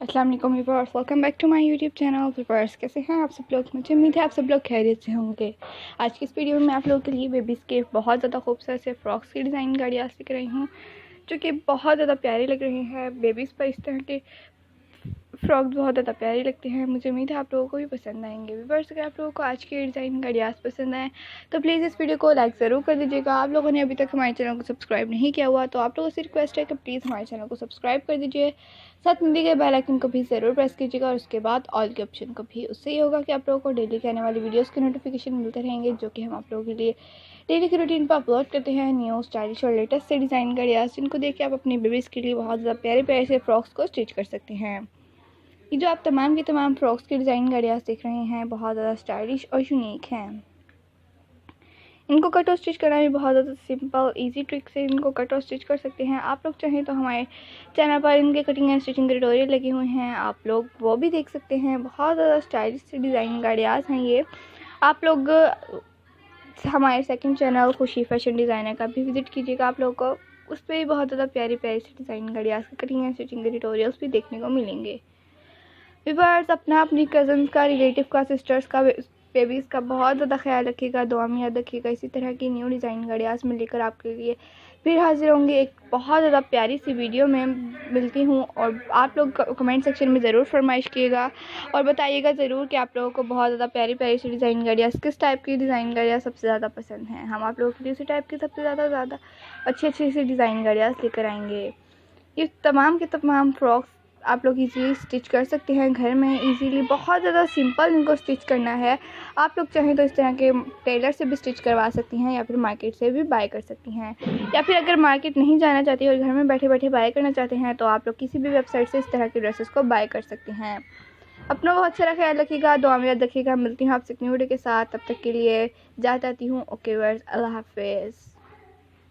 अस्सलाम वालेकुम viewers, welcome back to my YouTube channel. Viewers कैसे हैं आप सब लोग? मुझे उम्मीद है आप सब लोग खैरियत से होंगे। आज की इस वीडियो में मैं आप लोगों के लिए बेबीज़ के बहुत ज़्यादा खूबसूरत से फ्रॉक्स की डिज़ाइन गाड़ियाँ सीख रही हूँ, जो कि बहुत ज़्यादा प्यारी लग रही हैं। बेबीज़ पर इस तरह के फ्रॉक्स बहुत ज़्यादा प्यारी लगती हैं। मुझे उम्मीद है आप लोगों को भी पसंद आएंगे। व्यूअर्स, अगर आप लोगों को आज की डिज़ाइन गाड़ियाँ पसंद आए तो प्लीज़ इस वीडियो को लाइक ज़रूर कर दीजिएगा। आप लोगों ने अभी तक हमारे चैनल को सब्सक्राइब नहीं किया हुआ तो आप लोगों से रिक्वेस्ट है कि प्लीज़ हमारे चैनल को सब्सक्राइब कर दीजिए, साथ में दिए गए बेल आइकन को भी ज़रूर प्रेस कीजिएगा और उसके बाद ऑल के ऑप्शन को भी। उससे ये होगा कि आप लोगों को डेली के आने वाली वीडियोस के नोटिफिकेशन मिलते रहेंगे, जो कि हम आप लोगों के लिए डेली की रूटीन पर अपलोड करते हैं। न्यू स्टाइलिश और लेटेस्ट से डिज़ाइन गाड़ियाँ, जिनको देख के आप अपनी बेबीज़ के लिए बहुत ज़्यादा प्यारे प्यारे से फ्रॉक्स को स्टिच कर सकते हैं। ये जो आप तमाम की तमाम फ्रॉक्स की डिज़ाइन गाड़ियाँ देख रहे हैं बहुत ज़्यादा स्टाइलिश और यूनिक हैं। इनको कट और स्टिच करना भी बहुत ज़्यादा सिंपल इजी ट्रिक से इनको कट और स्टिच कर सकते हैं। आप लोग चाहें तो हमारे चैनल पर इनके कटिंग एंड स्टिचिंग के ट्यूटोरियल लगे हुए हैं, आप लोग वो भी देख सकते हैं। बहुत ज़्यादा स्टाइलिश से डिज़ाइन गाड़ियाँ हैं ये। आप लोग हमारे सेकंड चैनल खुशी फैशन डिज़ाइनर का भी विज़िट कीजिएगा। आप लोगों को उस पर भी बहुत ज़्यादा प्यारी प्यारी सी डिज़ाइन गाड़ियाँ के कटिंग एंड स्टिचिंग के ट्यूटोरियल्स भी देखने को मिलेंगे। व्यूअर्स, अपनी कज़न्स का, रिलेटिव का, सिस्टर्स का, बेबीज़ का बहुत ज़्यादा ख्याल रखिएगा, दुआ में याद रखिएगा। इसी तरह की न्यू डिज़ाइन गाड़ियाँ में लेकर आपके लिए फिर हाजिर होंगे एक बहुत ज़्यादा प्यारी सी वीडियो में मिलती हूँ। और आप लोग कमेंट सेक्शन में ज़रूर फरमाइश कीजिएगा और बताइएगा ज़रूर कि आप लोगों को बहुत ज़्यादा प्यारी प्यारी सी डिज़ाइन गाड़ियाँ, किस टाइप की डिज़ाइन गाड़ियाँ सबसे ज़्यादा पसंद हैं। हम आप लोगों के लिए उसी टाइप की सबसे ज़्यादा अच्छी सी डिज़ाइन गाड़ियाँ लेकर आएंगे। ये तमाम के तमाम फ्रॉक्स आप लोग इजीली स्टिच कर सकते हैं घर में इजीली। बहुत ज़्यादा सिंपल इनको स्टिच करना है। आप लोग चाहें तो इस तरह के टेलर से भी स्टिच करवा सकती हैं या फिर मार्केट से भी बाय कर सकती हैं, या फिर अगर मार्केट नहीं जाना चाहती और घर में बैठे बैठे बाय करना चाहते हैं तो आप लोग किसी भी वेबसाइट से इस तरह के ड्रेसेस को बाय कर सकते हैं। अपना बहुत सारा ख्याल रखिएगा, दुआ में याद रखिएगा। मिलती हूँ आपसे एक न्यू वीडियो के साथ, तब तक के लिए जाती हूँ। ओके व्यूअर्स, अल्लाह हाफिज़।